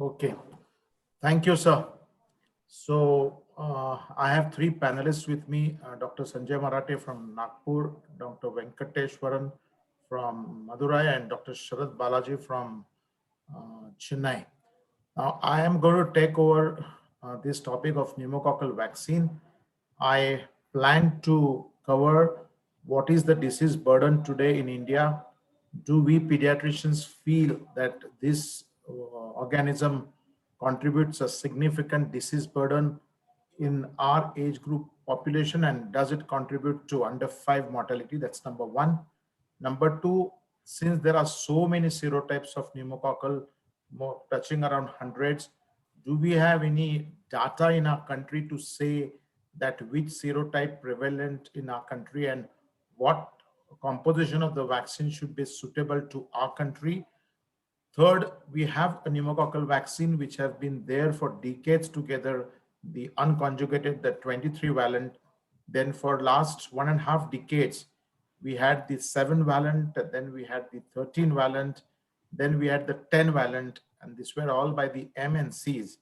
Okay, thank you, sir. So I have three panelists with me, Dr. Sanjay Marathe from Nagpur, Dr. Venkateshwaran from Madurai, and Dr. Sharad Balaji from Chennai. Now, I am going to take over this topic of pneumococcal vaccine. I plan to cover what is the disease burden today in India. Do we pediatricians feel that this organism contributes a significant disease burden in our age group population, and does it contribute to under 5 mortality? That's number one. Number two, since there are so many serotypes of pneumococcal, touching around hundreds, do we have any data in our country to say that which serotype prevalent in our country and what composition of the vaccine should be suitable to our country? Third, we have a pneumococcal vaccine which have been there for decades together, the unconjugated, the 23 valent. Then for last 1.5 decades, we had the 7 valent, then we had the 13 valent, then we had the 10 valent, and these were all by the MNCs.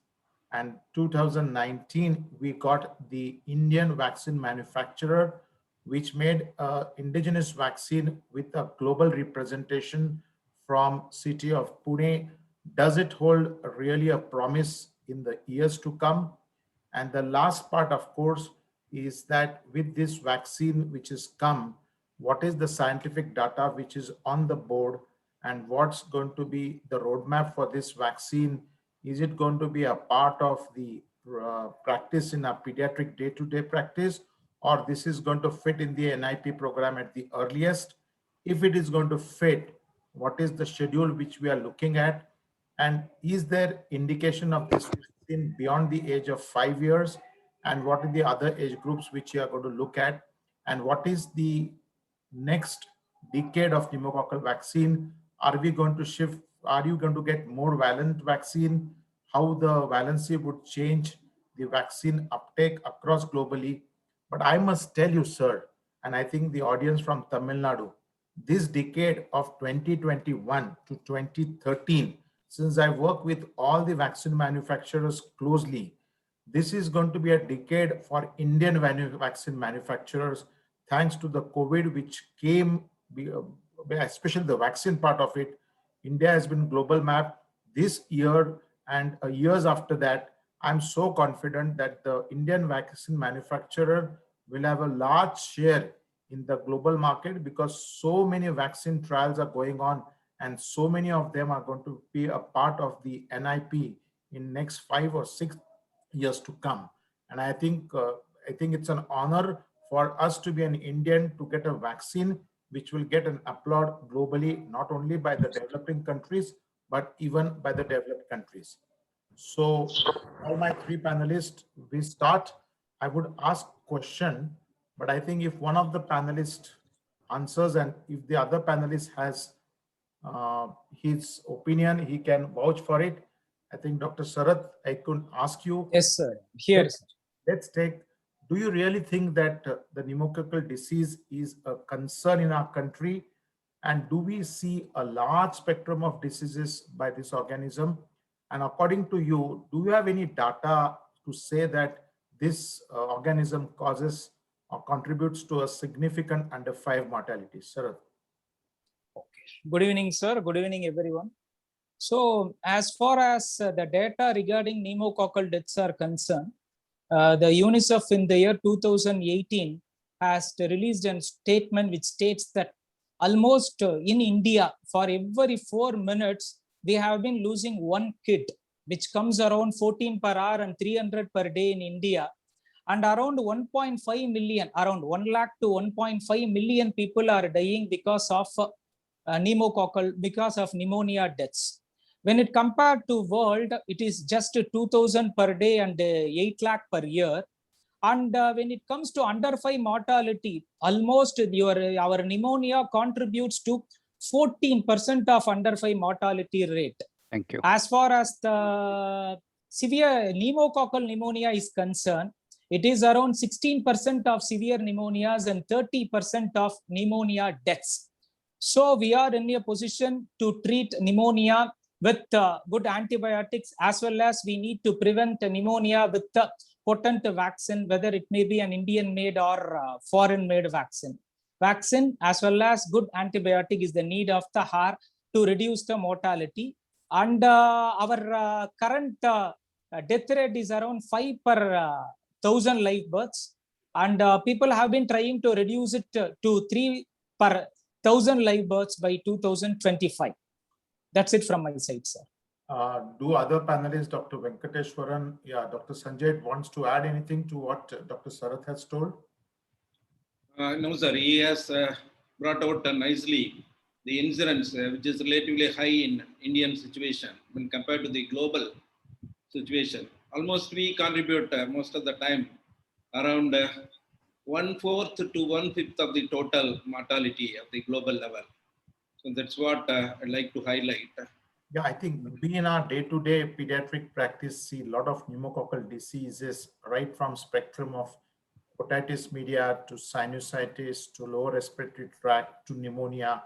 And 2019, we got the Indian vaccine manufacturer, which made an indigenous vaccine with a global representation from city of Pune. Does it hold really a promise in the years to come? And the last part, of course, is that with this vaccine which has come, what is the scientific data which is on the board, and what's going to be the roadmap for this vaccine? Is it going to be a part of the practice in a pediatric day-to-day practice, or this is going to fit in the NIP program at the earliest? If it is going to fit, what is the schedule which we are looking at? And is there indication of this vaccine beyond the age of 5 years? And what are the other age groups which you are going to look at? And what is the next decade of pneumococcal vaccine? Are we going to shift? Are you going to get more valent vaccine? How the valency would change the vaccine uptake across globally? But I must tell you, sir, and I think the audience from Tamil Nadu, this decade of 2021 to 2013, since I work with all the vaccine manufacturers closely, this is going to be a decade for Indian vaccine manufacturers, thanks to the COVID, which came, especially the vaccine part of it. India has been global map this year and years after that. I'm so confident that the Indian vaccine manufacturer will have a large share in the global market, because so many vaccine trials are going on and so many of them are going to be a part of the NIP in next 5 or 6 years to come. And I think it's an honor for us to be an Indian to get a vaccine which will get an applaud globally, not only by the developing countries, but even by the developed countries. So all my three panelists, we start. I would ask question, but I think if one of the panelists answers and if the other panelist has his opinion, he can vouch for it. I think Dr. Sarath, I could ask you. Yes, sir. Here, let's take, do you really think that the pneumococcal disease is a concern in our country? And do we see a large spectrum of diseases by this organism? And according to you, do you have any data to say that this organism causes or contributes to a significant under 5 mortality? Sir. Okay. Good evening, sir. Good evening, everyone. So as far as the data regarding pneumococcal deaths are concerned, the UNICEF in the year 2018 has released a statement which states that almost in India, for every 4 minutes, we have been losing one kid, which comes around 14 per hour and 300 per day in India. And around 1.5 million, around 1 lakh to 1.5 million people are dying because of pneumococcal, because of pneumonia deaths. When it compared to world, it is just 2,000 per day and 8 lakh per year. And when it comes to under 5 mortality, almost our pneumonia contributes to 14% of under 5 mortality rate. Thank you. As far as the severe pneumococcal pneumonia is concerned, it is around 16% of severe pneumonias and 30% of pneumonia deaths. So we are in a position to treat pneumonia with good antibiotics, as well as we need to prevent pneumonia with the potent vaccine, whether it may be an Indian made or foreign made vaccine. Vaccine as well as good antibiotic is the need of the hour to reduce the mortality. And our current death rate is around 5 per 1,000 live births. And people have been trying to reduce it to 3 per 1,000 live births by 2025. That's it from my side, sir. Do other panelists, Dr. Venkateshwaran, Dr. Sanjay wants to add anything to what Dr. Sarath has told? No, sir. He has brought out nicely the incidence, which is relatively high in Indian situation when compared to the global situation. Almost we contribute most of the time around 1/4 to 1/5 of the total mortality of the global level. So that's what I'd like to highlight. Yeah, I think we in our day-to-day pediatric practice see a lot of pneumococcal diseases right from spectrum of otitis media to sinusitis to lower respiratory tract to pneumonia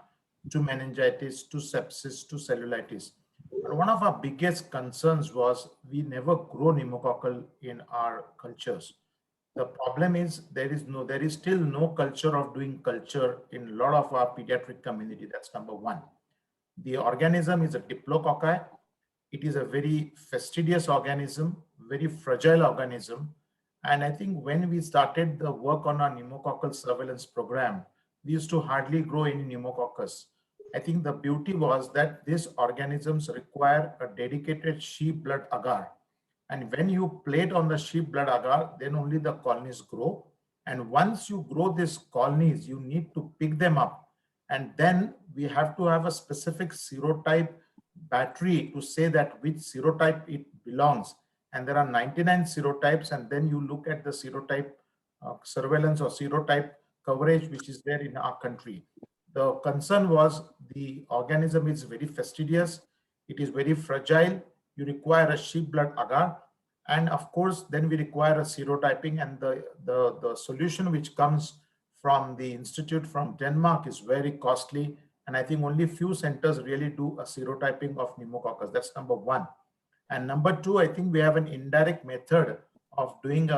to meningitis to sepsis to cellulitis. But one of our biggest concerns was we never grow pneumococcal in our cultures. The problem is there is still no culture of doing culture in a lot of our pediatric community. That's number one. The organism is a diplococci. It is a very fastidious organism, very fragile organism. And I think when we started the work on our pneumococcal surveillance program, we used to hardly grow any pneumococcus. I think the beauty was that these organisms require a dedicated sheep blood agar. And when you plate on the sheep blood agar, then only the colonies grow. And once you grow these colonies, you need to pick them up. And then we have to have a specific serotype battery to say that which serotype it belongs. And there are 99 serotypes. And then you look at the serotype surveillance or serotype coverage, which is there in our country. The concern was the organism is very fastidious. It is very fragile. You require a sheep blood agar. And of course, then we require a serotyping, and the solution which comes from the institute from Denmark is very costly. And I think only few centers really do a serotyping of pneumococcus. That's number one. And number two, I think we have an indirect method of doing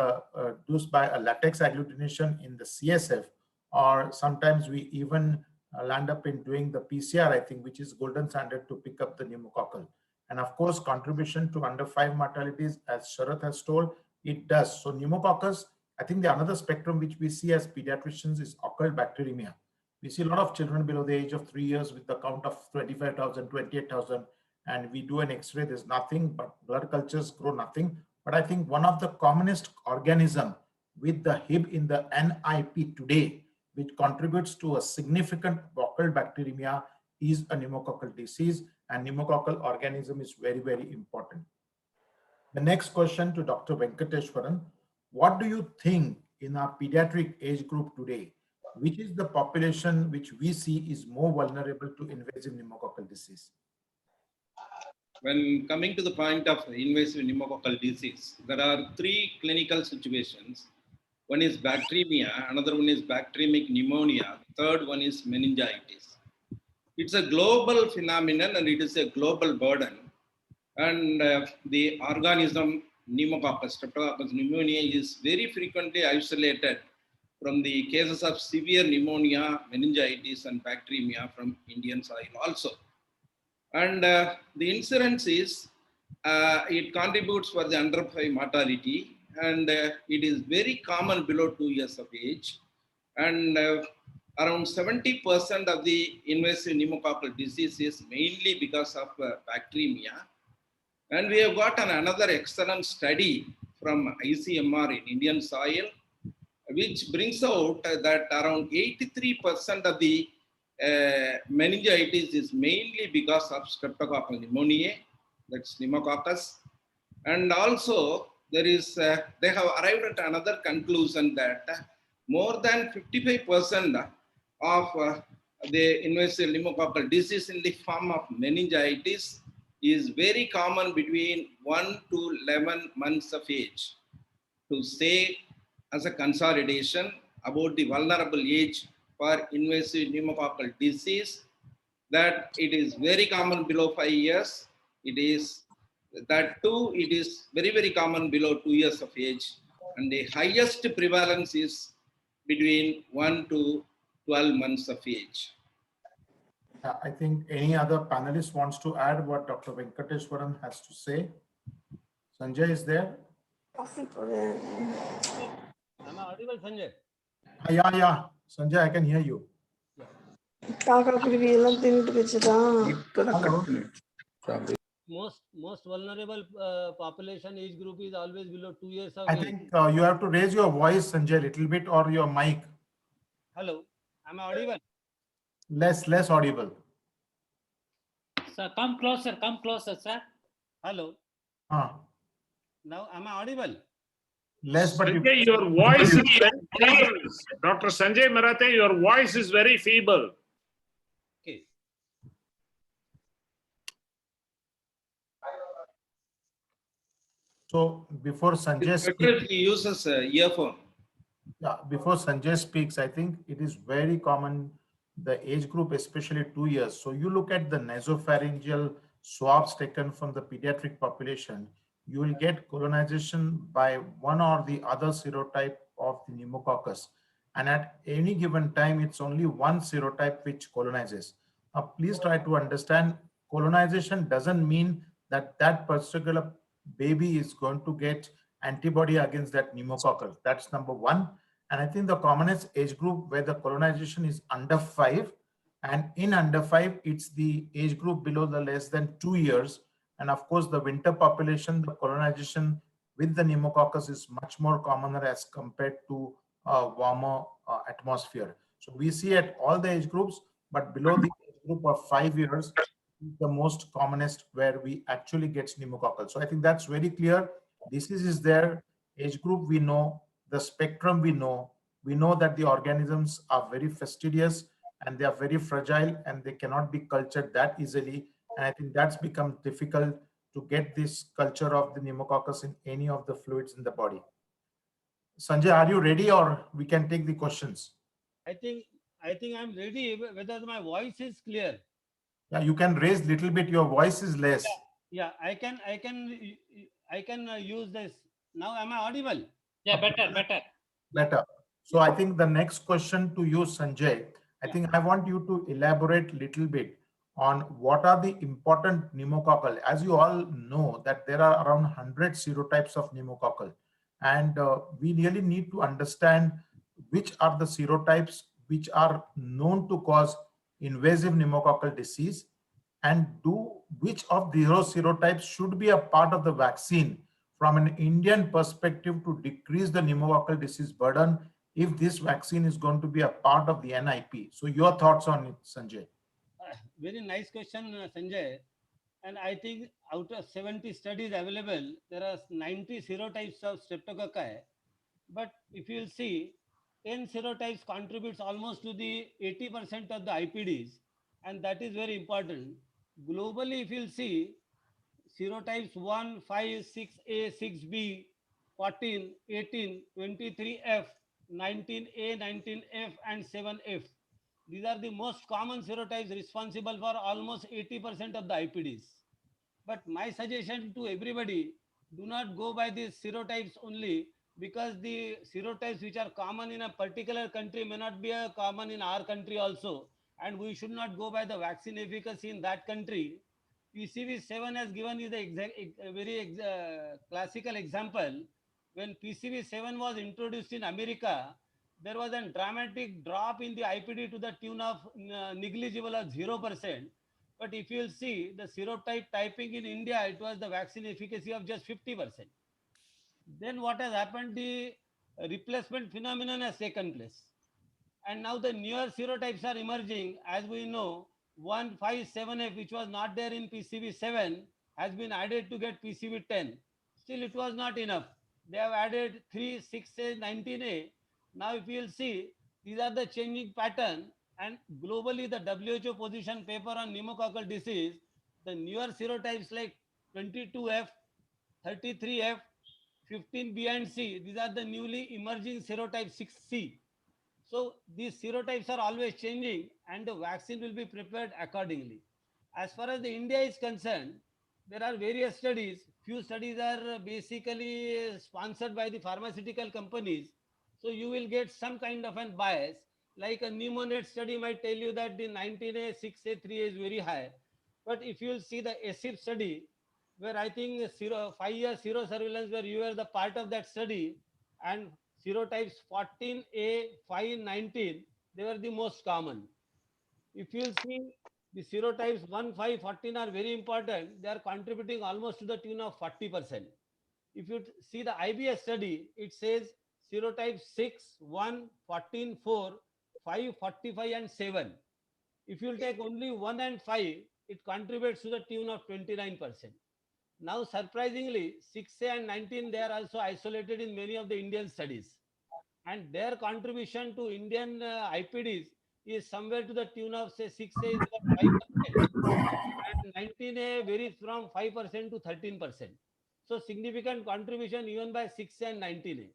dosed by a latex agglutination in the CSF, or sometimes we even land up in doing the PCR, I think, which is golden standard to pick up the pneumococcal. And of course, contribution to under 5 mortalities, as Sharath has told, it does. So pneumococcus, I think the another spectrum which we see as pediatricians is occult bacteremia. We see a lot of children below the age of 3 years with the count of 25,000, 28,000, and we do an X-ray, there's nothing, but blood cultures grow nothing. But I think one of the commonest organism with the Hib in the NIP today, which contributes to a significant occult bacteremia, is a pneumococcal disease, and pneumococcal organism is very, very important. The next question to Dr. Venkateshwaran: what do you think in our pediatric age group today, which is the population which we see is more vulnerable to invasive pneumococcal disease? When coming to the point of invasive pneumococcal disease, there are 3 clinical situations. One is bacteremia, another one is bacteremic pneumonia, third one is meningitis. It's a global phenomenon and it is a global burden. And the organism Pneumococcus, Streptococcus pneumonia, is very frequently isolated from the cases of severe pneumonia, meningitis, and bacteremia from Indian soil also. And the incidence is, it contributes for the under 5 mortality, and it is very common below 2 years of age. And around 70% of the invasive pneumococcal disease is mainly because of bacteremia. And we have got another excellent study from ICMR in Indian soil, which brings out that around 83% of the meningitis is mainly because of Streptococcus pneumoniae, that's pneumococcus. And also there is, they have arrived at another conclusion that more than 55% of the invasive pneumococcal disease in the form of meningitis is very common between 1 to 11 months of age. To say as a consolidation about the vulnerable age for invasive pneumococcal disease, that it is very common below 5 years, It is that too, it is very, very common below 2 years of age. And the highest prevalence is between 1 to 12 months of age. I think any other panelist wants to add what Dr. Venkateswaran has to say. Sanjay is there? Am I audible, Sanjay? Yeah. Sanjay, I can hear you. Most vulnerable population age group is always below 2 years of I age. think you have to raise your voice, Sanjay, a little bit, or your mic. Hello, am I audible? Less audible. Sir, come closer, sir. Hello, now am I audible? Less, but Sanjay, your voice is very feeble. Dr. Sanjay Marathe, your voice is very feeble. Okay. so before Sanjay It's better speaks, if he uses a earphone. before Sanjay speaks, I think it is very common, the age group, especially 2 years. So you look at the nasopharyngeal swabs taken from the pediatric population, you will get colonization by one or the other serotype of the pneumococcus. And at any given time, it's only one serotype which colonizes. Now, please try to understand, colonization doesn't mean that that particular baby is going to get antibody against that pneumococcus. That's number one. And I think the commonest age group where the colonization is under 5, and in under 5, it's the age group below the less than 2 years. And of course, the winter population, the colonization with the pneumococcus is much more commoner as compared to warmer atmosphere. So we see at all the age groups, but below the age group of 5 years, the most commonest where we actually get pneumococcal. So I think that's very clear. Disease is there, age group we know, the spectrum we know that the organisms are very fastidious and they are very fragile and they cannot be cultured that easily. And I think that's become difficult to get this culture of the pneumococcus in any of the fluids in the body. Sanjay, are you ready or we can take the questions? I think I'm ready, whether my voice is clear. Yeah, you can raise little bit, your voice is less. Yeah, I can use this. Now am I audible? Yeah, better. Better. So I think the next question to you, Sanjay, I think I want you to elaborate little bit on what are the important pneumococcal. As you all know that there are around 100 serotypes of pneumococcal, and we really need to understand which are the serotypes which are known to cause invasive pneumococcal disease, and which of those serotypes should be a part of the vaccine from an Indian perspective to decrease the pneumococcal disease burden if this vaccine is going to be a part of the NIP. So your thoughts on it, Sanjay? Very nice question, Sanjay. And I think out of 70 studies available, there are 90 serotypes of streptococci. But if you'll see, 10 serotypes contributes almost to the 80% of the IPDs. And that is very important. Globally, if you'll see, serotypes 1, 5, 6A, 6B, 14, 18, 23F, 19A, 19F, and 7F. These are the most common serotypes responsible for almost 80% of the IPDs. But my suggestion to everybody, do not go by these serotypes only, because the serotypes which are common in a particular country may not be common in our country also. And we should not go by the vaccine efficacy in that country. PCV7 has given you a very classical example. When PCV7 was introduced in America, there was a dramatic drop in the IPD to the tune of negligible or 0%. But if you'll see the serotype typing in India, it was the vaccine efficacy of just 50%. Then what has happened? The replacement phenomenon has taken place. And now the newer serotypes are emerging. As we know, 157F, which was not there in PCV7, has been added to get PCV10. Still, it was not enough. They have added 3, 6A, 19A. Now, if you'll see, these are the changing pattern. And globally, the WHO position paper on pneumococcal disease, the newer serotypes like 22F, 33F, 15B and C, these are the newly emerging serotype 6C. So these serotypes are always changing and the vaccine will be prepared accordingly. As far as the India is concerned, there are various studies. Few studies are basically sponsored by the pharmaceutical companies. So you will get some kind of an bias. Like a pneumonet study might tell you that the 19A, 6A, 3A is very high. But if you see the ASIP study, where I think 5 year serosurveillance, where you were the part of that study, and serotypes 14A, 5, 19, they were the most common. If you see the serotypes 1, 5, 14 are very important, they are contributing almost to the tune of 40%. If you see the IBS study, it says serotype 6, 1, 14, 4, 5, 45, and 7. If you take only 1 and 5, it contributes to the tune of 29%. Now, surprisingly, 6A and 19, they are also isolated in many of the Indian studies. And their contribution to Indian IPDs is somewhere to the tune of, say, 6A is about 5%, and 19A varies from 5% to 13%. So significant contribution even by 6A and 19A.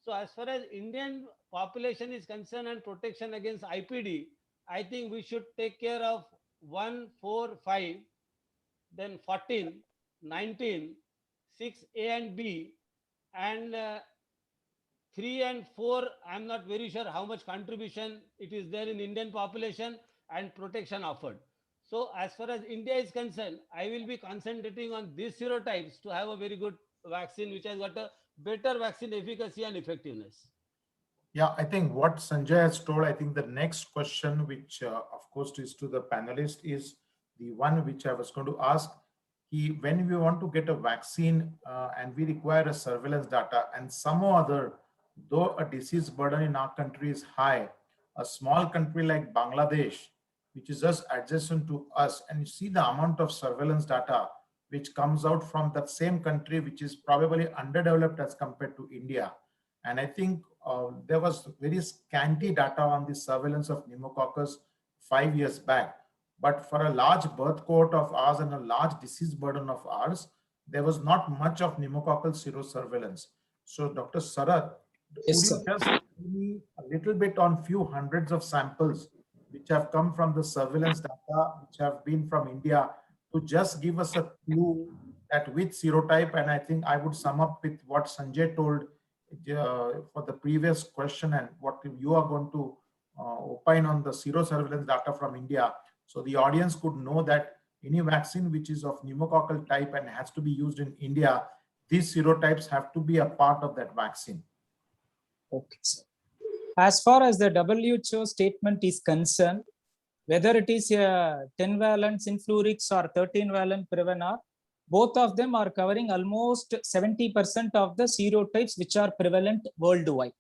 So as far as Indian population is concerned and protection against IPD, I think we should take care of 1, 4, 5, then 14, 19, 6A and B, and 3 and 4, I'm not very sure how much contribution it is there in Indian population and protection offered. So as far as India is concerned, I will be concentrating on these serotypes to have a very good vaccine which has got a better vaccine efficacy and effectiveness. Yeah, I think what Sanjay has told, I think the next question, which of course is to the panelist, is the one which I was going to ask. When we want to get a vaccine and we require a surveillance data, and some or other, though a disease burden in our country is high, a small country like Bangladesh, which is just adjacent to us, and you see the amount of surveillance data which comes out from that same country, which is probably underdeveloped as compared to India. And I think there was very scanty data on the surveillance of pneumococcus 5 years back. But for a large birth cohort of ours and a large disease burden of ours, there was not much of pneumococcal serosurveillance. So Dr. Sarath, Yes, could you just tell me a little bit on few hundreds of samples which have come from the surveillance data, which have been from India, to just give us a clue at which serotype? And I think I would sum up with what Sanjay told for the previous question and what you are going to opine on the serosurveillance data from India. So the audience could know that any vaccine which is of pneumococcal type and has to be used in India, these serotypes have to be a part of that vaccine. Okay, sir. As far as the WHO statement is concerned, whether it is a 10-valent Synflorix or 13-valent Prevenar, both of them are covering almost 70% of the serotypes which are prevalent worldwide.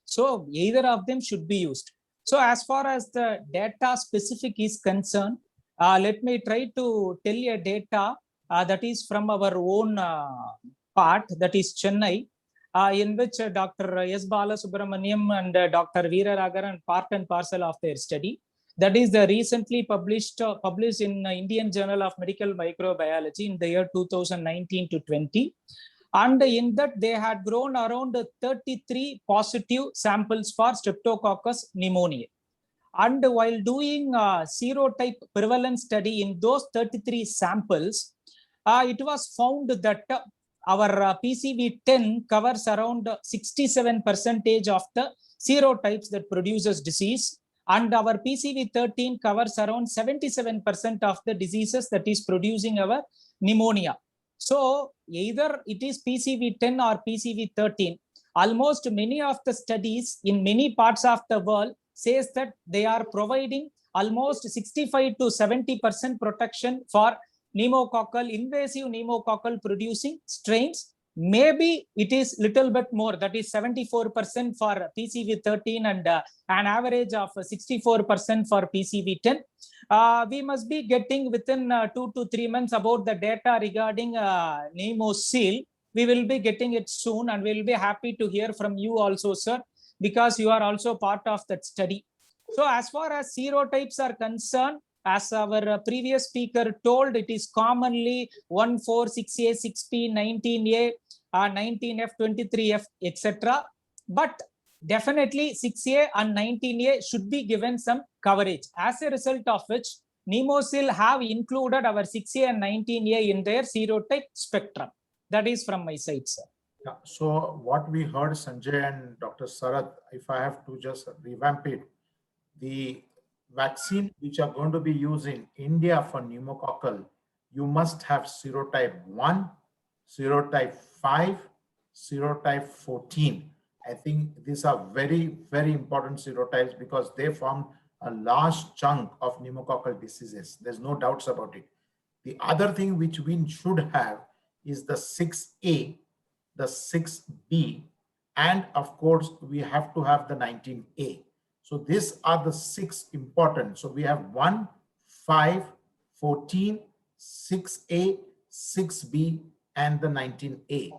So either of them should be used. So as far as the data specific is concerned, let me try to tell you a data that is from our own part, that is Chennai, in which Dr. S. Balasubramaniam and Dr. Veera Ragaran part and parcel of their study. That is the recently published in Indian Journal of Medical Microbiology in the year 2019 to 20. And in that they had grown around 33 positive samples for Streptococcus pneumoniae. And while doing serotype prevalence study in those 33 samples, it was found that our PCV10 covers around 67% of the serotypes that produces disease. And our PCV13 covers around 77% of the diseases that is producing our pneumonia. So either it is PCV10 or PCV13. Almost many of the studies in many parts of the world says that they are providing almost 65 to 70% protection for pneumococcal, invasive pneumococcal producing strains. Maybe it is little bit more, that is 74% for PCV13 and an average of 64% for PCV10. We must be getting within 2 to 3 months about the data regarding pneumosil. We will be getting it soon, and we will be happy to hear from you also, sir, because you are also part of that study. So as far as serotypes are concerned, as our previous speaker told, it is commonly 1, 4, 6A, 6P, 19A, 19F, 23F, etc. But definitely 6A and 19A should be given some coverage, as a result of which Nemosil have included our 6A and 19A in their serotype spectrum. That is from my side, sir. Yeah, so what we heard Sanjay and Dr. Sarath, if I have to just revamp it, the vaccine which are going to be used in India for pneumococcal, you must have serotype 1, serotype 5, serotype 14. I think these are very, very important serotypes because they form a large chunk of pneumococcal diseases. There's no doubts about it. The other thing which we should have is the 6A, the 6B, and of course, we have to have the 19A. So these are the 6 important. So we have 1, 5, 14, 6A, 6B, and the 19A.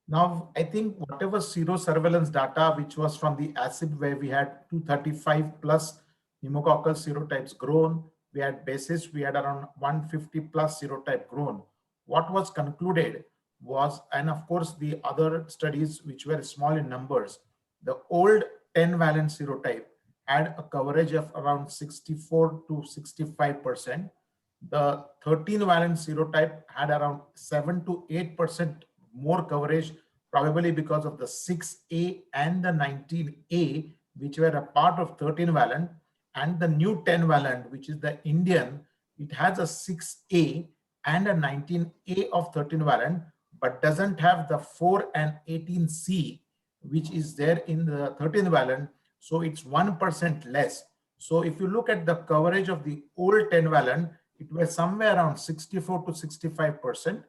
Now, I think whatever serosurveillance data, which was from the ACID, where we had 235 plus pneumococcal serotypes grown, we had basis, we had around 150 plus serotype grown. What was concluded was, and of course, the other studies which were small in numbers, the old 10 valent serotype had a coverage of around 64 to 65%. The 13 valent serotype had around 7 to 8% more coverage, probably because of the 6A and the 19A, which were a part of 13 valent, and the new 10 valent, which is the Indian, it has a 6A and a 19A of 13 valent, but doesn't have the 4 and 18C, which is there in the 13 valent. So it's 1% less. So if you look at the coverage of the old 10 valent, it was somewhere around 64 to 65%.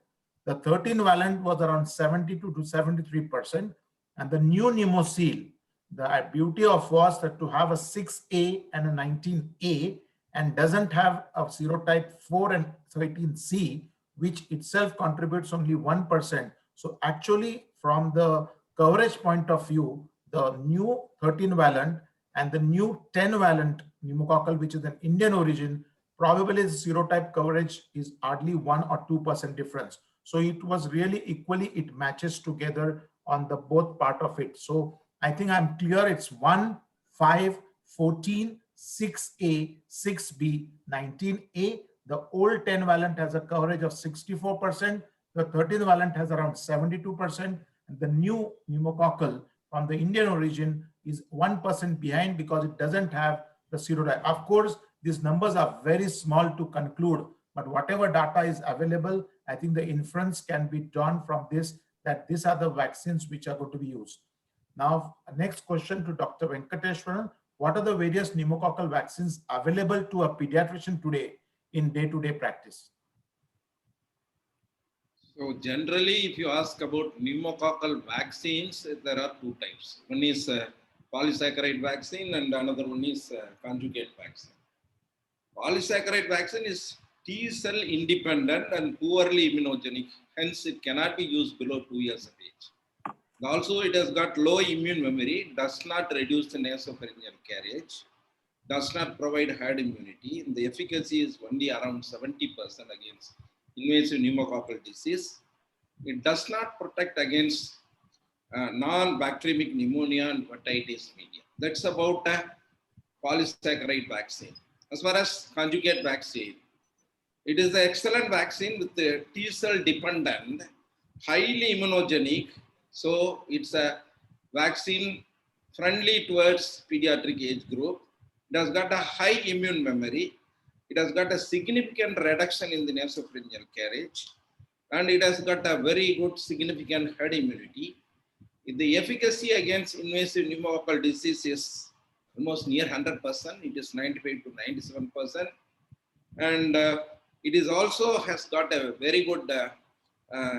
The 13 valent was around 72 to 73%. And the new Nemosil, the beauty of was that to have a 6A and a 19A and doesn't have a serotype 4 and 18C, which itself contributes only 1%. So actually, from the coverage point of view, the new 13 valent and the new 10 valent pneumococcal, which is an Indian origin, probably the serotype coverage is hardly 1 or 2% difference. So it was really equally, it matches together on the both part of it. So I think I'm clear, it's 1, 5, 14, 6A, 6B, 19A. The old 10 valent has a coverage of 64%. The 13 valent has around 72%. And the new pneumococcal from the Indian origin is 1% behind because it doesn't have the serotype. Of course, these numbers are very small to conclude, but whatever data is available, I think the inference can be drawn from this, that these are the vaccines which are going to be used. Now, next question to Dr. Venkateshwaran. What are the various pneumococcal vaccines available to a pediatrician today in day-to-day practice? So generally, if you ask about pneumococcal vaccines, there are 2 types. One is polysaccharide vaccine and another one is conjugate vaccine. Polysaccharide vaccine is T-cell independent and poorly immunogenic. Hence, it cannot be used below 2 years of age. Also, it has got low immune memory, does not reduce the nasopharyngeal carriage, does not provide herd immunity, and the efficacy is only around 70% against invasive pneumococcal disease. It does not protect against non-bacteremic pneumonia and otitis media. That's about a polysaccharide vaccine. As far as conjugate vaccine, it is an excellent vaccine with the T-cell dependent, highly immunogenic. So it's a vaccine friendly towards pediatric age group. It has got a high immune memory. It has got a significant reduction in the nasopharyngeal carriage, and it has got a very good significant herd immunity. The efficacy against invasive pneumococcal disease is almost near 100%. It is 95 to 97%. And it is also has got a very good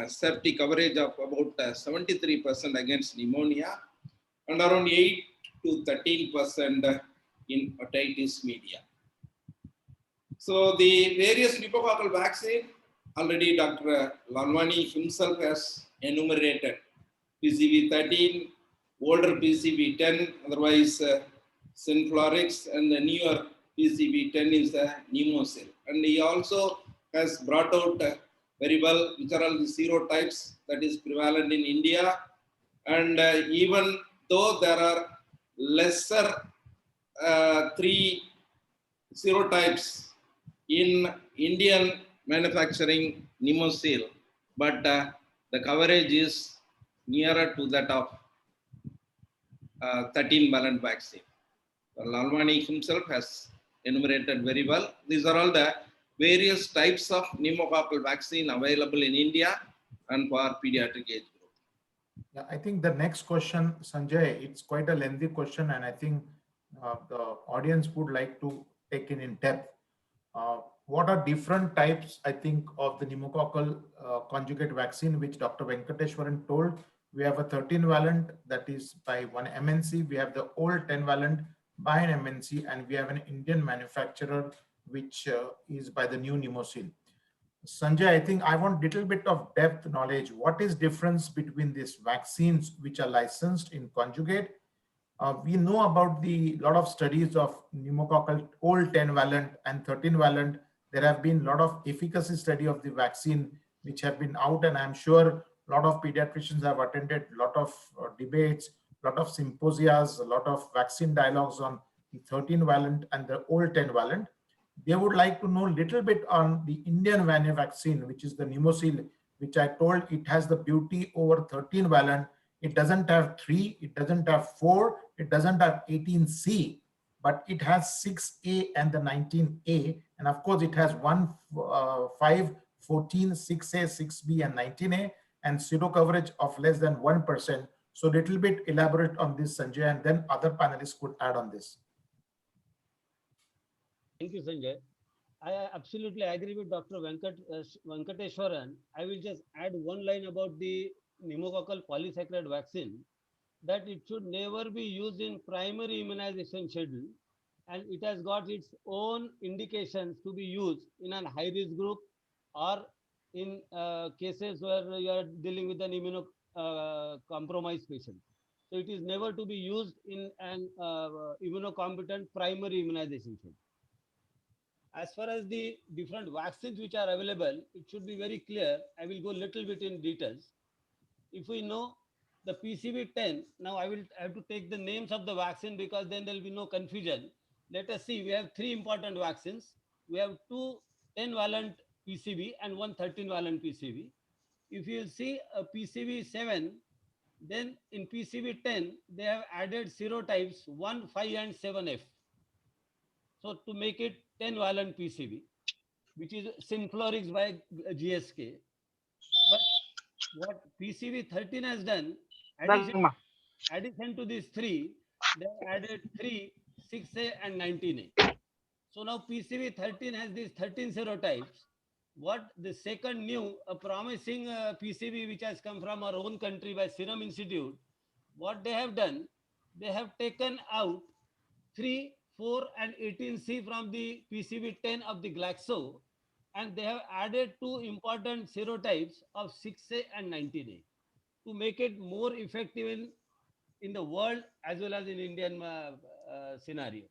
safety coverage of about 73% against pneumonia and around 8 to 13% in otitis media. So the various pneumococcal vaccine, already Dr. Lalwani himself has enumerated PCV13, older PCV10, otherwise Synflorix, and the newer PCV10 is the Nemosil. And he also has brought out very well which are all the serotypes that is prevalent in India. And even though there are lesser 3 serotypes in Indian manufacturing Nemosil, but the coverage is nearer to that of 13 valent vaccine. Lalwani himself has enumerated very well. These are all the various types of pneumococcal vaccine available in India and for pediatric age group. Yeah, I think the next question, Sanjay, it's quite a lengthy question, and I think the audience would like to take in depth. What are different types, I think, of the pneumococcal conjugate vaccine, which Dr. Venkateswaran told? We have a 13 valent that is by one MNC. We have the old 10 valent by an MNC, and we have an Indian manufacturer, which is by the new Nemosil. Sanjay, I think I want little bit of depth knowledge. What is difference between these vaccines which are licensed in conjugate? We know about the lot of studies of pneumococcal old 10 valent and 13 valent. There have been a lot of efficacy study of the vaccine which have been out, and I'm sure a lot of pediatricians have attended a lot of debates, a lot of symposias, a lot of vaccine dialogues on the 13 valent and the old 10 valent. They would like to know a little bit on the Indian vaccine, which is the Nemosil, which I told it has the beauty over 13 valent. It doesn't have 3, it doesn't have 4, it doesn't have 18C, but it has 6A and the 19A. And of course, it has 1, 5, 14, 6A, 6B, and 19A, and serocoverage of less than 1%. So little bit elaborate on this, Sanjay, and then other panelists could add on this. Thank you, Sanjay. I absolutely agree with Dr. Venkateswaran. I will just add one line about the pneumococcal polysaccharide vaccine, that it should never be used in primary immunization schedule, and it has got its own indications to be used in a high risk group or in cases where you are dealing with an immunocompromised patient. So it is never to be used in an immunocompetent primary immunization schedule. As far as the different vaccines which are available, it should be very clear. I will go a little bit in details. If we know the PCV10, now I have to take the names of the vaccine because then there will be no confusion. Let us see, we have 3 important vaccines. We have 2 10 valent PCV and 1 13 valent PCV. If you see a PCV7, then in PCV10, they have added serotypes 1, 5, and 7F. So to make it 10 valent PCV, which is Synflorix by GSK. But what PCV 13 has done, addition to these 3, they added 3, 6A, and 19A. So now PCV 13 has these 13 serotypes. What the second new, a promising PCV which has come from our own country by Serum Institute, what they have done, they have taken out 3, 4, and 18C from the PCV10 of the Glaxo, and they have added 2 important serotypes of 6A and 19A to make it more effective in the world as well as in Indian scenario.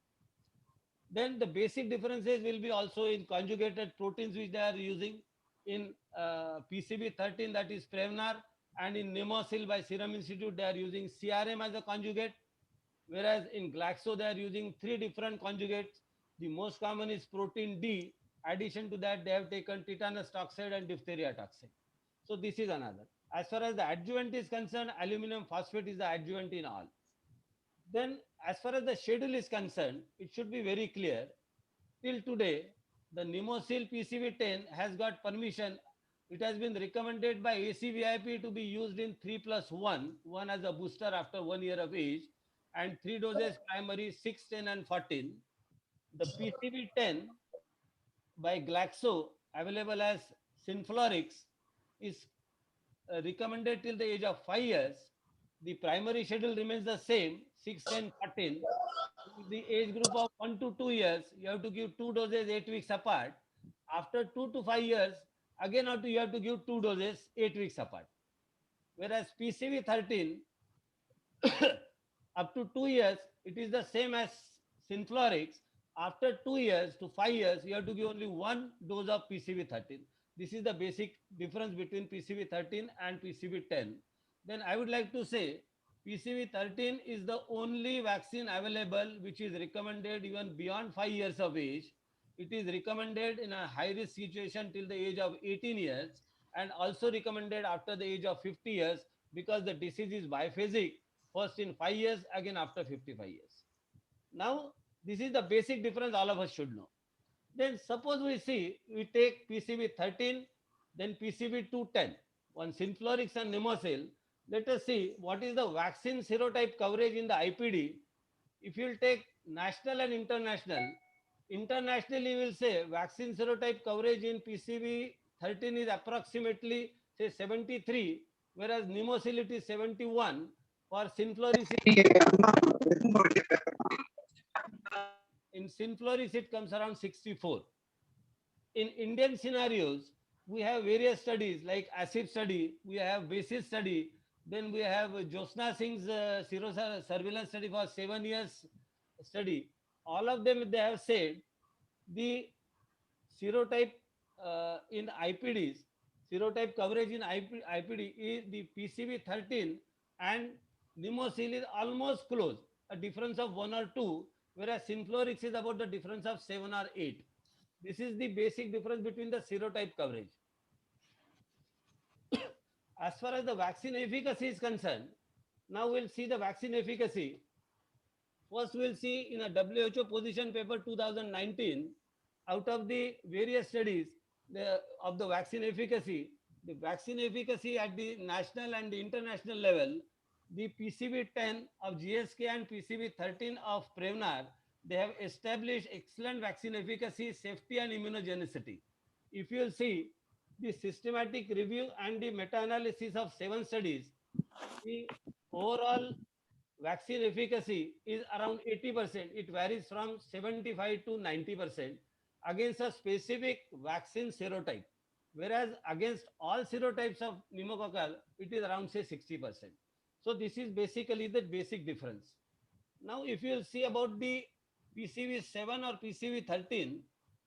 Then the basic differences will be also in conjugated proteins which they are using in PCV13, that is Prevnar, and in Nemosil by Serum Institute they are using CRM as a conjugate, whereas in Glaxo they are using 3 different conjugates. The most common is protein D. Addition to that, they have taken tetanus toxide and diphtheria toxide. So this is another. As far as the adjuvant is concerned, aluminum phosphate is the adjuvant in all. Then as far as the schedule is concerned, it should be very clear. Till today, the Nemosil PCV10 has got permission. It has been recommended by ACVIP to be used in 3+1, one as a booster after 1 year of age, and 3 doses primary, 6, 10, and 14. The PCV10 by Glaxo, available as Synflorix, is recommended till the age of 5 years. The primary schedule remains the same, 6, 10, 14. The age group of 1 to 2 years, you have to give 2 doses 8 weeks apart. After 2 to 5 years, again you have to give 2 doses 8 weeks apart. Whereas PCV 13, up to 2 years, it is the same as Synflorix. After 2 years to 5 years, you have to give only 1 dose of PCV 13. This is the basic difference between PCV 13 and PCV 10. Then I would like to say PCV 13 is the only vaccine available which is recommended even beyond 5 years of age. it is recommended in a high risk situation till the age of 18 years and also recommended after the age of 50 years because the disease is biphasic, first in 5 years, again after 55 years. Now, this is the basic difference all of us should know. Then suppose we take PCV 13, then PCV 210, one Synflorix and Nemosil. Let us see what is the vaccine serotype coverage in the IPD. If you will take national and international, internationally we will say vaccine serotype coverage in PCV 13 is approximately say 73, whereas Nemosil it is 71. For Synflorix, in Synflorix it comes around 64. In Indian scenarios, we have various studies like ASIP study, we have BASIS study, then we have Josna Singh's surveillance study for 7 years study. All of them, they have said the serotype in IPDs, serotype coverage in IPD is the PCV 13 and Nemosil is almost close, a difference of 1 or 2, whereas Synflorix is about the difference of 7 or 8. This is the basic difference between the serotype coverage. As far as the vaccine efficacy is concerned, now we'll see the vaccine efficacy. First, we'll see in a WHO position paper 2019, out of the various studies of the vaccine efficacy at the national and the international level, the PCV 10 of GSK and PCV 13 of Prevnar, they have established excellent vaccine efficacy, safety, and immunogenicity. If you'll see the systematic review and the meta-analysis of 7 studies, the overall vaccine efficacy is around 80%. It varies from 75 to 90% against a specific vaccine serotype. Whereas against all serotypes of pneumococcal, it is around say 60%. So this is basically the basic difference. Now, if you will see about the PCV 7 or PCV 13,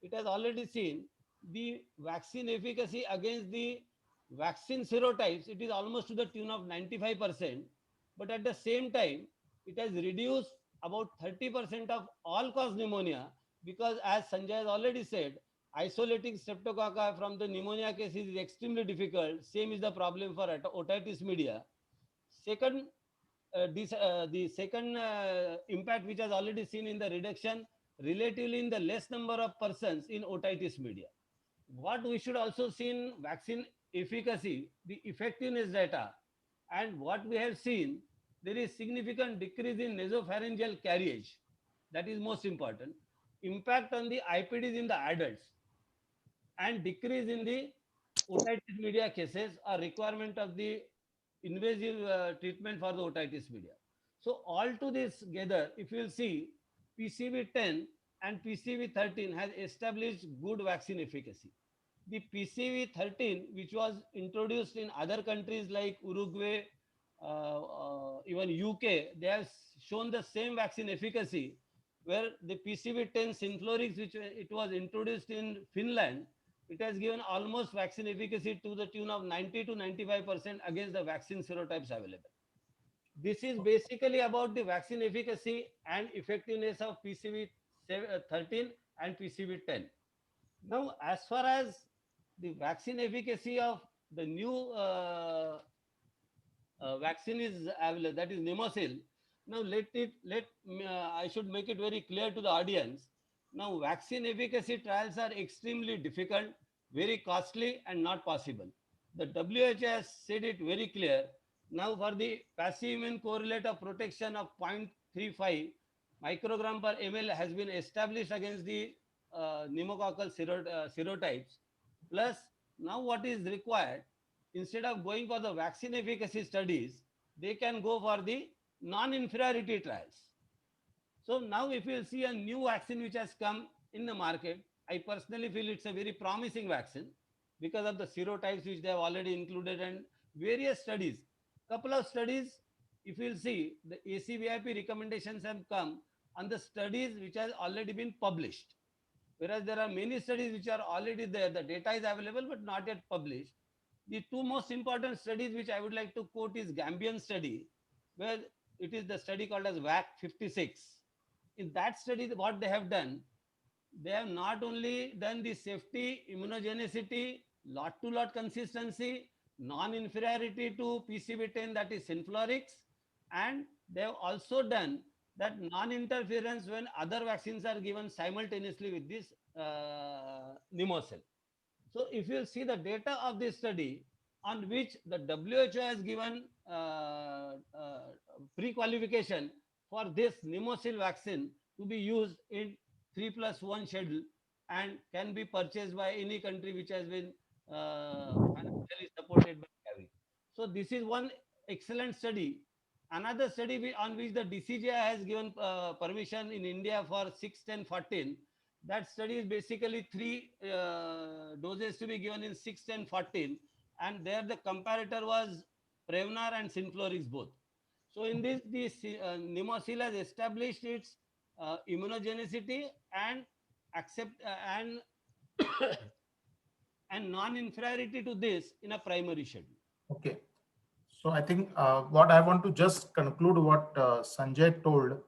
it has already seen the vaccine efficacy against the vaccine serotypes. It is almost to the tune of 95%. But at the same time, it has reduced about 30% of all cause pneumonia because, as Sanjay has already said, isolating streptococci from the pneumonia cases is extremely difficult. Same is the problem for otitis media. Second, the second impact which has already seen in the reduction relatively in the less number of persons in otitis media. What we should also see in vaccine efficacy, the effectiveness data, and what we have seen, there is significant decrease in nasopharyngeal carriage. That is most important. Impact on the IPDs in the adults and decrease in the otitis media cases or requirement of the invasive treatment for the otitis media. So all to this together, if you will see, PCV 10 and PCV 13 has established good vaccine efficacy. The PCV 13, which was introduced in other countries like Uruguay, even UK, they have shown the same vaccine efficacy, where the PCV 10 Synflorix, which it was introduced in Finland, it has given almost vaccine efficacy to the tune of 90 to 95% against the vaccine serotypes available. This is basically about the vaccine efficacy and effectiveness of PCV 13 and PCV 10. Now, as far as the vaccine efficacy of the new vaccine is available, that is Nemosil. Now, I should make it very clear to the audience. Now, vaccine efficacy trials are extremely difficult, very costly, and not possible. The WHO has said it very clear. Now, for the passive immune correlate of protection of 0.35 microgram per ml has been established against the pneumococcal serotypes. Plus, now what is required, instead of going for the vaccine efficacy studies, they can go for the non-inferiority trials. So now if you see a new vaccine which has come in the market, I personally feel it's a very promising vaccine because of the serotypes which they have already included and various studies. Couple of studies, if you'll see, the ACVIP recommendations have come on the studies which has already been published. Whereas there are many studies which are already there, the data is available but not yet published. The two most important studies which I would like to quote is Gambian study, where it is the study called as VAC 56. In that study, what they have done, they have not only done the safety, immunogenicity, lot to lot consistency, non-inferiority to PCV10, that is Synflorix, and they have also done that non-interference when other vaccines are given simultaneously with this Pneumocell. So if you see the data of this study on which the WHO has given pre-qualification for this Pneumocell vaccine to be used in 3+1 schedule and can be purchased by any country which has been financially supported by Gavi. So this is one excellent study. Another study on which the DCGI has given permission in India for 6, 10, 14. That study is basically 3 doses to be given in 6, 10, 14. And there the comparator was Prevnar and Synflorix both. So in this Pneumocell has established its immunogenicity and and and non-inferiority to this in a primary schedule. Okay. So I think what I want to just conclude what Sanjay told,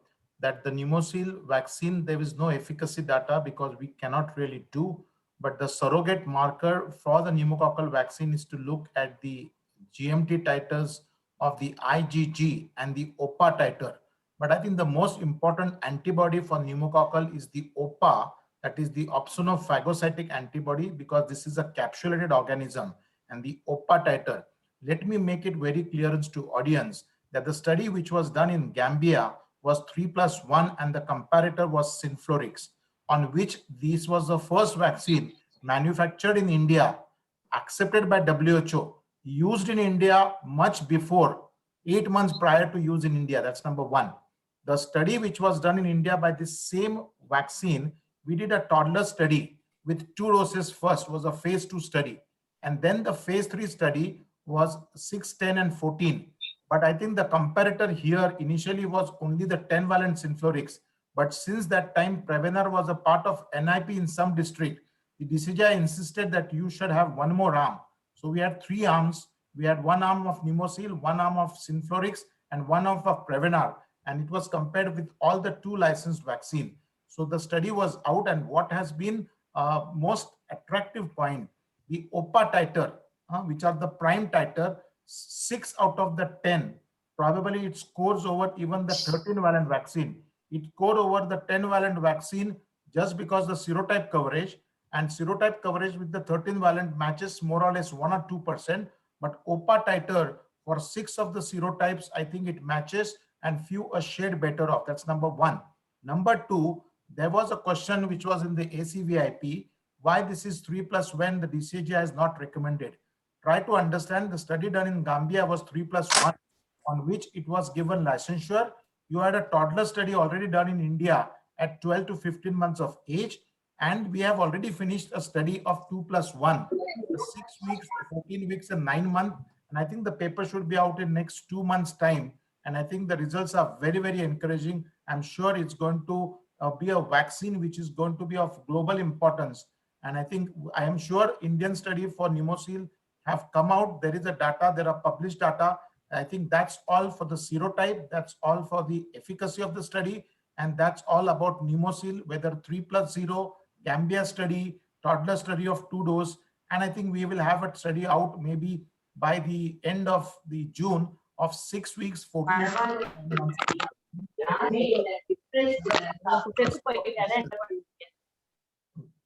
that the Pneumocell vaccine, there is no efficacy data because we cannot really do, but the surrogate marker for the pneumococcal vaccine is to look at the GMT titers of the IgG and the OPA titer. But I think the most important antibody for pneumococcal is the OPA, that is the opsonophagocytic antibody, because this is a capsulated organism, and the OPA titer. Let me make it very clear to audience that the study which was done in Gambia was 3+1 and the comparator was Synflorix, on which this was the first vaccine manufactured in India, accepted by WHO, used in India much before, 8 months prior to use in India. That's number one. The study which was done in India by this same vaccine, we did a toddler study with 2 doses first, was a phase 2 study. And then the phase 3 study was 6, 10, and 14. But I think the comparator here initially was only the 10-valent Synflorix. But since that time, Prevnar was a part of NIP in some district, the DCGI insisted that you should have one more arm. So we had 3 arms. We had 1 arm of Pneumocell, 1 arm of Synflorix, and 1 arm of Prevnar. And it was compared with all the 2 licensed vaccine. So the study was out, and what has been most attractive point, the OPA titer, which are the prime titer, 6 out of the 10, probably it scores over even the 13-valent vaccine. It scored over the 10-valent vaccine just because the serotype coverage, and serotype coverage with the 13-valent matches more or less 1 or 2%, but OPA titer for 6 of the serotypes, I think it matches, and few a shade better off. That's number one. Number two, there was a question which was in the ACVIP, why this is 3+ when the DCGI has not recommended. Try to understand, the study done in Gambia was 3+1, on which it was given licensure. You had a toddler study already done in India at 12 to 15 months of age, and we have already finished a study of 2+1, 6 weeks, 14 weeks, and 9 months. And I think the paper should be out in next 2 months' time. And I think the results are very, very encouraging. I'm sure it's going to be a vaccine which is going to be of global importance. And I am sure Indian study for Pneumocell have come out. There is a data, there are published data. I think that's all for the serotype. That's all for the efficacy of the study. And that's all about Pneumocell, whether 3+0, Gambia study, toddler study of 2 dose. And I think we will have a study out maybe by the end of the June of 6 weeks, 14 months.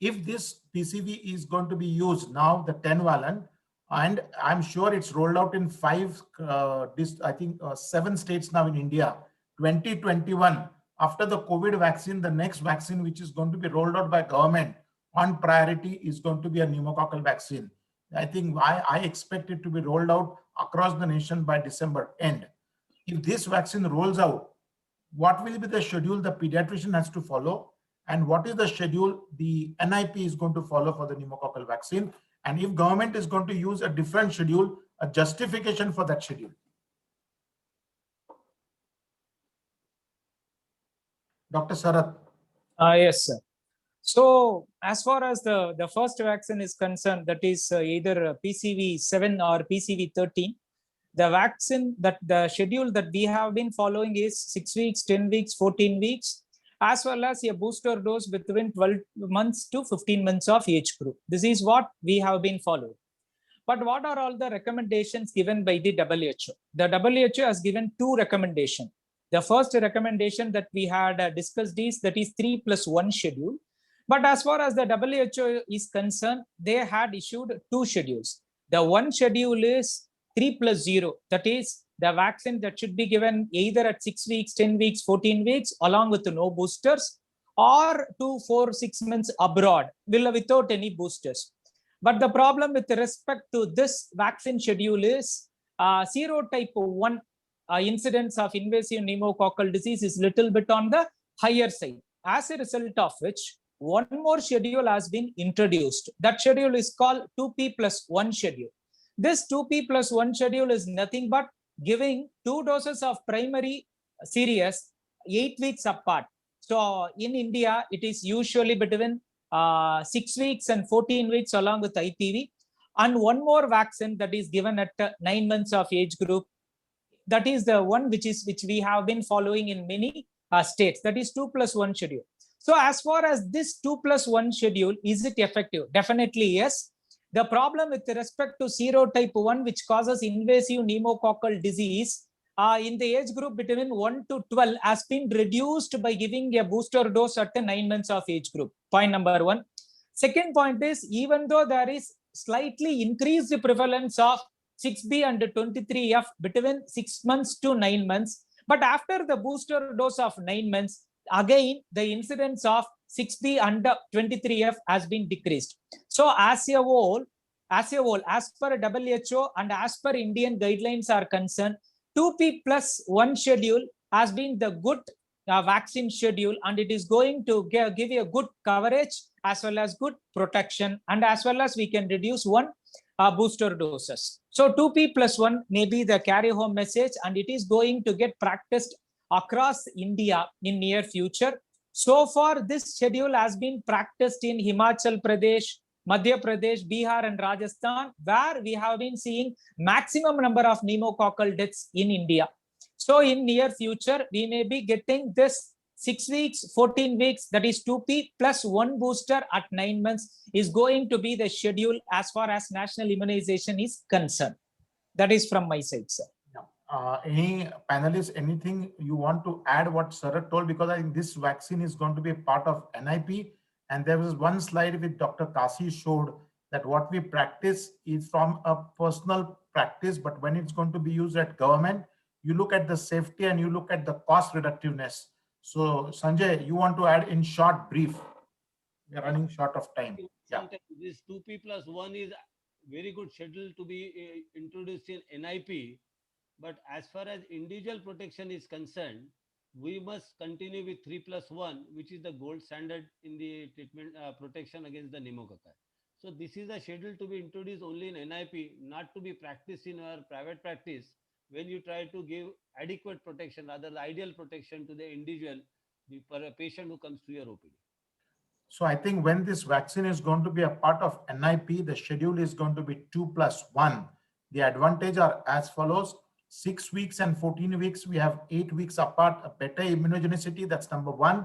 If this PCV is going to be used now, the 10-valent, and I'm sure it's rolled out in 7 states now in India. 2021, after the COVID vaccine, the next vaccine which is going to be rolled out by government on priority is going to be a pneumococcal vaccine. I think I expect it to be rolled out across the nation by December end. If this vaccine rolls out, what will be the schedule the pediatrician has to follow? And what is the schedule the NIP is going to follow for the pneumococcal vaccine? And if government is going to use a different schedule, a justification for that schedule. Dr. Sarath. Yes, sir. So as far as the first vaccine is concerned, that is either PCV7 or PCV13, the vaccine, that the schedule that we have been following is 6 weeks, 10 weeks, 14 weeks. as well as a booster dose between 12 months to 15 months of age group. This is what we have been following. But what are all the recommendations given by the WHO? The WHO has given two recommendations. The first recommendation that we had discussed is that is 3+1 schedule. But as far as the WHO is concerned, they had issued two schedules. The one schedule is 3+0, that is the vaccine that should be given either at 6 weeks, 10 weeks, 14 weeks, along with no boosters, or 2, 4, 6 months abroad, without any boosters. But the problem with respect to this vaccine schedule is serotype 1 incidence of invasive pneumococcal disease is little bit on the higher side. As a result of which, one more schedule has been introduced. That schedule is called 2P+1 schedule. This 2P+1 schedule is nothing but giving 2 doses of primary series 8 weeks apart. So in India, it is usually between 6 weeks and 14 weeks along with IPV, and one more vaccine that is given at 9 months of age group. That is the one which we have been following in many states. That is 2+1 schedule. So as far as this 2+1 schedule, is it effective? Definitely yes. The problem with respect to serotype 1, which causes invasive pneumococcal disease in the age group between 1 to 12 has been reduced by giving a booster dose at the 9 months of age group. Point number 1. Second point is, even though there is slightly increased prevalence of 6B and 23F between 6 months to 9 months, but after the booster dose of 9 months, again, the incidence of 6B and 23F has been decreased. So as a whole, as per WHO and as per Indian guidelines are concerned, 2P+1 schedule has been the good vaccine schedule, and it is going to give you a good coverage as well as good protection, and as well as we can reduce one booster doses. So 2P+1 may be the carry home message, and it is going to get practiced across India in near future. So far, this schedule has been practiced in Himachal Pradesh, Madhya Pradesh, Bihar, and Rajasthan, where we have been seeing maximum number of pneumococcal deaths in India. So in near future, we may be getting this 6 weeks, 14 weeks, that is 2P+1 booster at 9 months is going to be the schedule as far as national immunization is concerned. That is from my side, sir. Any panelists, anything you want to add what Sarat told? Because I think this vaccine is going to be a part of NIP. And there was one slide with Dr. Kasi showed that what we practice is from a personal practice, but when it's going to be used at government, you look at the safety and you look at the cost reductiveness. So Sanjay, you want to add in short brief? We are running short of time. Yeah. This 2P+1 is very good schedule to be introduced in NIP. But as far as individual protection is concerned, we must continue with 3+1, which is the gold standard in the treatment protection against the pneumococci. So this is a schedule to be introduced only in NIP, not to be practiced in our private practice when you try to give adequate protection, rather the ideal protection to the individual, the patient who comes to your OPD. So I think when this vaccine is going to be a part of NIP, the schedule is going to be 2+1. The advantage are as follows. 6 weeks and 14 weeks, we have 8 weeks apart, a better immunogenicity. That's number one.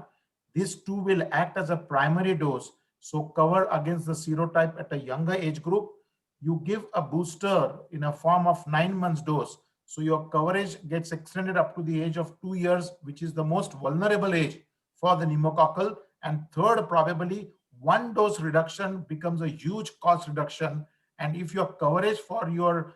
These two will act as a primary dose, so cover against the serotype at a younger age group. You give a booster in a form of 9 months dose, so your coverage gets extended up to the age of 2 years, which is the most vulnerable age for the pneumococcal. And third, probably one dose reduction becomes a huge cost reduction. And if your coverage for your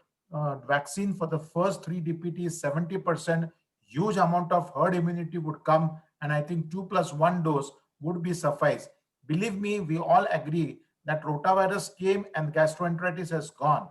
vaccine for the first 3 DPT is 70%, huge amount of herd immunity would come, and I think 2+1 dose would be suffice. Believe me, we all agree that rotavirus came and gastroenteritis has gone.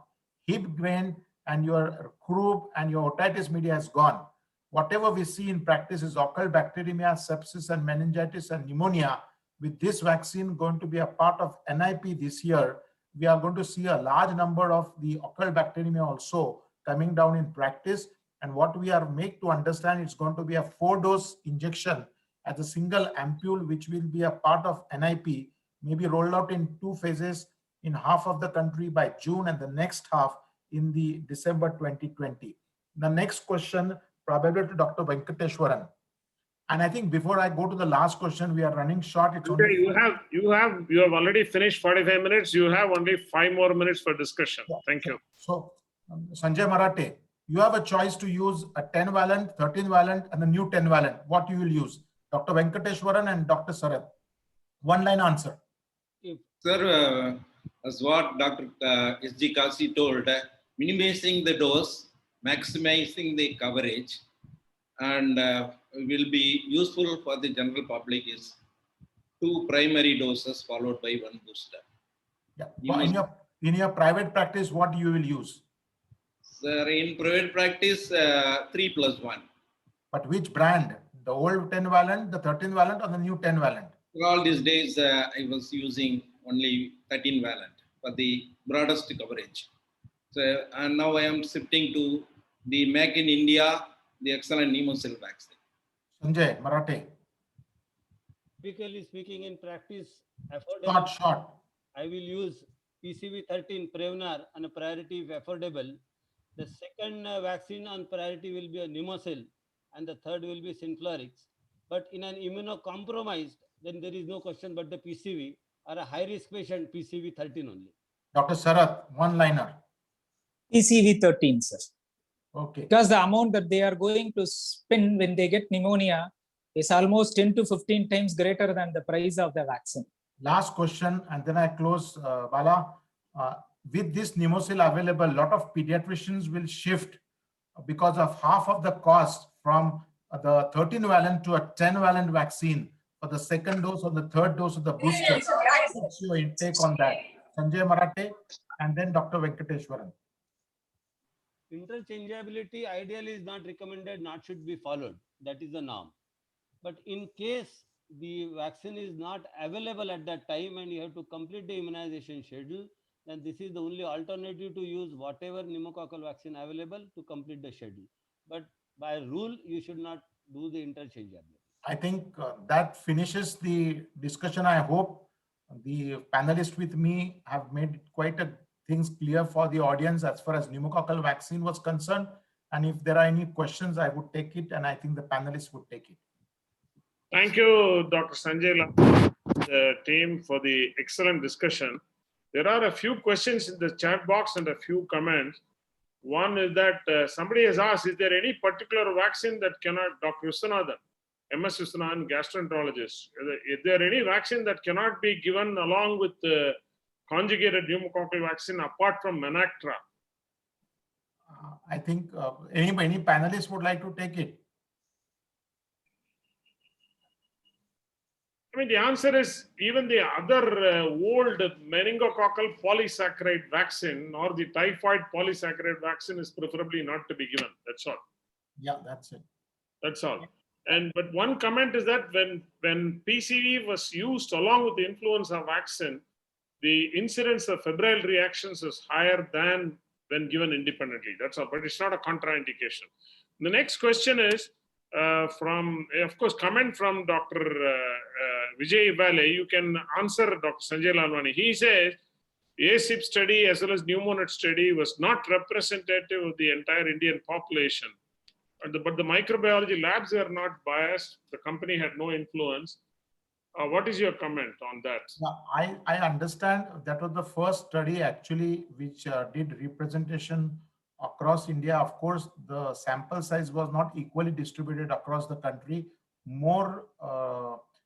Hip grain and your croup and your otitis media has gone. Whatever we see in practice is occult bacteremia, sepsis, and meningitis and pneumonia. With this vaccine going to be a part of NIP this year, we are going to see a large number of the occult bacteremia also coming down in practice. And what we are made to understand, it's going to be a 4-dose injection as a single ampule, which will be a part of NIP, maybe rolled out in 2 phases in half of the country by June and the next half in the December 2020. The next question, probably to Dr. Venkateshwaran. And I think before I go to the last question, we are running short. It's Okay, only you have already finished 45 minutes. You have only 5 more minutes for discussion. Thank you. So, Sanjay Marathe, you have a choice to use a 10 valent, 13 valent, and a new 10 valent. What you will use? Dr. Venkateshwaran and Dr. Sarath. One line answer. Sir, as what Dr. S.G. Kasi told, minimizing the dose, maximizing the coverage, and will be useful for the general public is 2 primary doses followed by 1 booster. Yeah. You In your private practice, what you will use? Sir, in private practice, 3+1. But which brand? The old 10 valent, the 13 valent, or the new 10 valent? All these days, I was using only 13 valent for the broadest coverage. So, and now I am shifting to the Make in India, the excellent Pneumocell vaccine. Sanjay Marathe, Typically speaking, in practice, short. I will use PCV13 Prevnar on a priority if affordable. The second vaccine on priority will be a Pneumocell, and the third will be Synflorix. But in an immunocompromised, then there is no question but the PCV, or a high risk patient, PCV13 only. Dr. Sarath, one liner. PCV 13, sir. Okay. Because the amount that they are going to spend when they get pneumonia is almost 10 to 15 times greater than the price of the vaccine. Last question, and then I close, Bala. With this Pneumocell available, a lot of pediatricians will shift because of half of the cost from the 13 valent to a 10 valent vaccine for the second dose or the third dose of the booster. What's your intake on that? Sanjay Marathe and then Dr. Venkateshwaran. Interchangeability ideally is not recommended, not should be followed. That is the norm. But in case the vaccine is not available at that time and you have to complete the immunization schedule, then this is the only alternative to use whatever pneumococcal vaccine available to complete the schedule. But by rule, you should not do the interchangeability. I think that finishes the discussion. I hope the panelists with me have made quite a things clear for the audience as far as pneumococcal vaccine was concerned. And if there are any questions, I would take it, and I think the panelists would take it. Thank you, Dr. Sanjay, the team, for the excellent discussion. There are a few questions in the chat box and a few comments. One is that somebody has asked, is there any particular vaccine that cannot, Dr. Viswanathan, MS Viswanathan, gastroenterologist, is there any vaccine that cannot be given along with the conjugated pneumococcal vaccine apart from Menactra? I think any panelists would like to take it. I mean, the answer is even the other old meningococcal polysaccharide vaccine or the typhoid polysaccharide vaccine is preferably not to be given. That's all. Yeah, that's it. That's all. But one comment is that when PCV was used along with the influenza vaccine, the incidence of febrile reactions is higher than when given independently. That's all. But it's not a contraindication. The next question is from, of course, comment from Dr. Vijay Vale. You can answer Dr. Sanjay Lalwani. He says, ACIP study as well as pneumonet study was not representative of the entire Indian population. But the microbiology labs are not biased. The company had no influence. What is your comment on that? I understand that was the first study actually which did representation across India. Of course, the sample size was not equally distributed across the country. More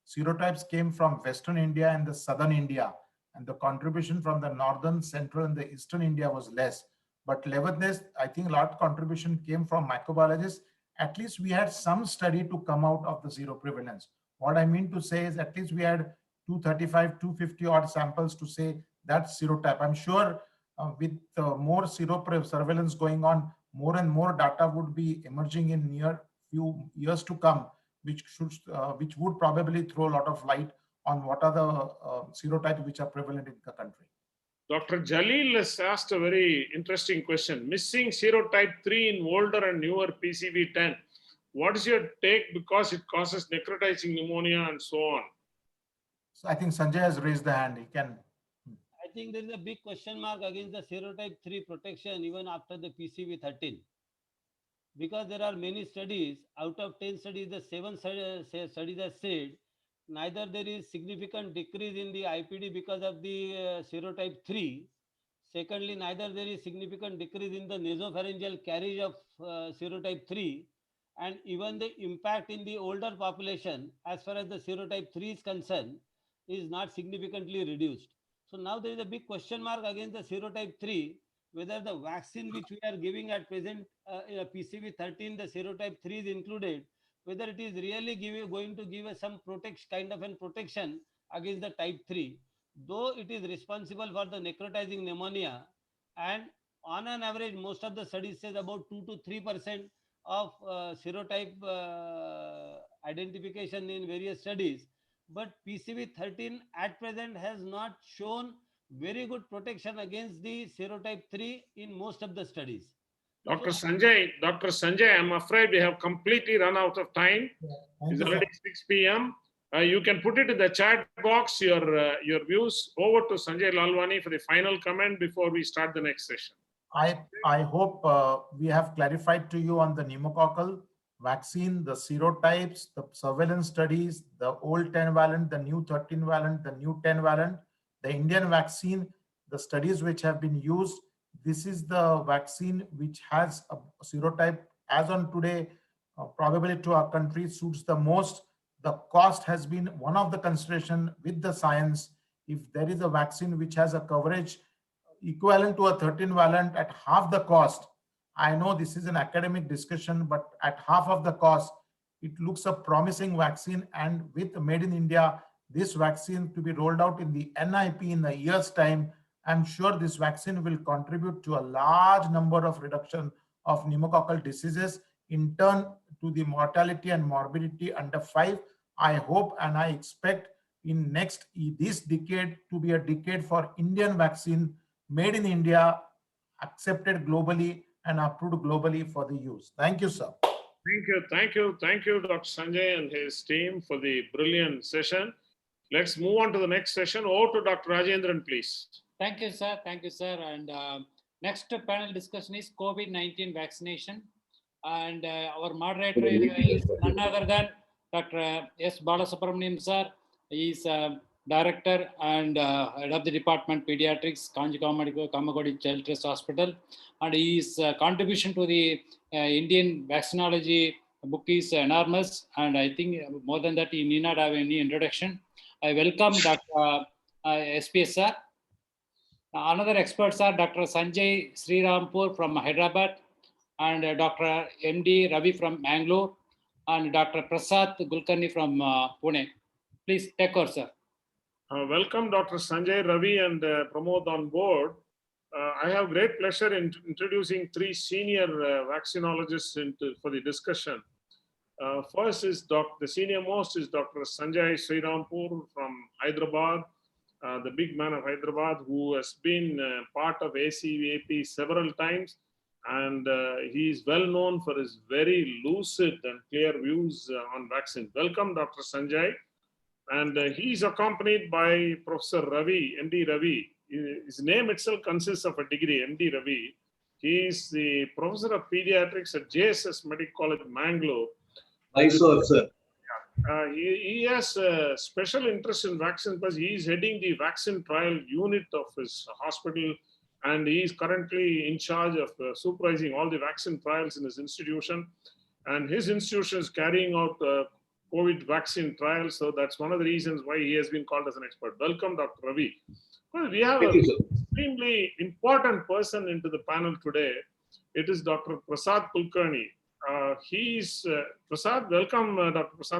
serotypes came from Western India and the Southern India, and the contribution from the Northern, Central, and the Eastern India was less. But nevertheless, I think a lot of contribution came from microbiologists. At least we had some study to come out of the zero prevalence. What I mean to say is at least we had 235, 250 odd samples to say that serotype. I'm sure with more surveillance going on, more and more data would be emerging in near few years to come, which would probably throw a lot of light on what are the serotypes which are prevalent in the country. Dr. Jalil has asked a very interesting question. Missing serotype 3 in older and newer PCV10. What is your take because it causes necrotizing pneumonia and so on? So I think Sanjay has raised the hand. He can. I think there is a big question mark against the serotype 3 protection even after the PCV13. because there are many studies. Out of 10 studies, the 7 studies have said neither there is significant decrease in the IPD because of the serotype 3. Secondly, neither there is significant decrease in the nasopharyngeal carriage of serotype 3, and even the impact in the older population as far as the serotype 3 is concerned is not significantly reduced. So now there is a big question mark against the serotype 3, whether the vaccine which we are giving at present, PCV 13, the serotype 3 is included, whether it is really going to give us some kind of protection against the type 3, though it is responsible for the necrotizing pneumonia. And on an average, most of the studies says about 2 to 3% of serotype identification in various studies. But PCV 13 at present has not shown very good protection against the serotype 3 in most of the studies. Dr. Sanjay, I'm afraid we have completely run out of time. Thank It's you, sir. already 6 p.m. You can put it in the chat box, your views. Over to Sanjay Lalwani for the final comment before we start the next session. I hope we have clarified to you on the pneumococcal vaccine, the serotypes, the surveillance studies, the old 10-valent, the new 13-valent, the new 10-valent, the Indian vaccine, the studies which have been used. This is the vaccine which has a serotype as on today, probably to our country suits the most. The cost has been one of the consideration with the science. If there is a vaccine which has a coverage equivalent to a 13-valent at half the cost, I know this is an academic discussion, but at half of the cost, it looks a promising vaccine. And with Made in India, this vaccine to be rolled out in the NIP in a year's time, I'm sure this vaccine will contribute to a large number of reduction of pneumococcal diseases, in turn to the mortality and morbidity under 5. I hope and I expect in this decade to be a decade for Indian vaccine made in India, accepted globally and approved globally for the use. Thank you, sir. Thank you, Dr. Sanjay and his team for the brilliant session. Let's move on to the next session. Over to Dr. Rajendran, please. Thank you, sir. Thank you, sir. And next panel discussion is COVID-19 vaccination. And our moderator is none other than Dr. S. Balasubramaniam, sir. He is Director and Head of the Department Pediatrics, Kamagodi Child Trust Hospital. And his contribution to the Indian vaccinology book is enormous. And I think more than that, he need not have any introduction. I welcome Dr. SPS, sir. Another experts are Dr. Sanjay Srirampur from Hyderabad and Dr. MD Ravi from Mangalore and Dr. Prasad Gulkarni from Pune. Please take over, sir. Welcome, Dr. Sanjay, Ravi, and Pramod on board. I have great pleasure in introducing 3 senior vaccinologists for the discussion. First is the senior most is Dr. Sanjay Srirampur from Hyderabad, the big man of Hyderabad, who has been part of ACVAP several times, and he is well known for his very lucid and clear views on vaccine. Welcome, Dr. Sanjay. And he is accompanied by Professor Ravi, MD Ravi. His name itself consists of a degree, MD Ravi. He is the Professor of Pediatrics at JSS Medical College, Mangalore. Mysore, sir. He has a special interest in vaccines because he is heading the vaccine trial unit of his hospital, and he is currently in charge of supervising all the vaccine trials in his institution. And his institution is carrying out COVID vaccine trials, so that's one of the reasons why he has been called as an expert. Welcome, Dr. Ravi. Well, we have an extremely important person into the panel today. It is Dr. Prasad Kulkarni. Prasad, welcome, Dr. Prasad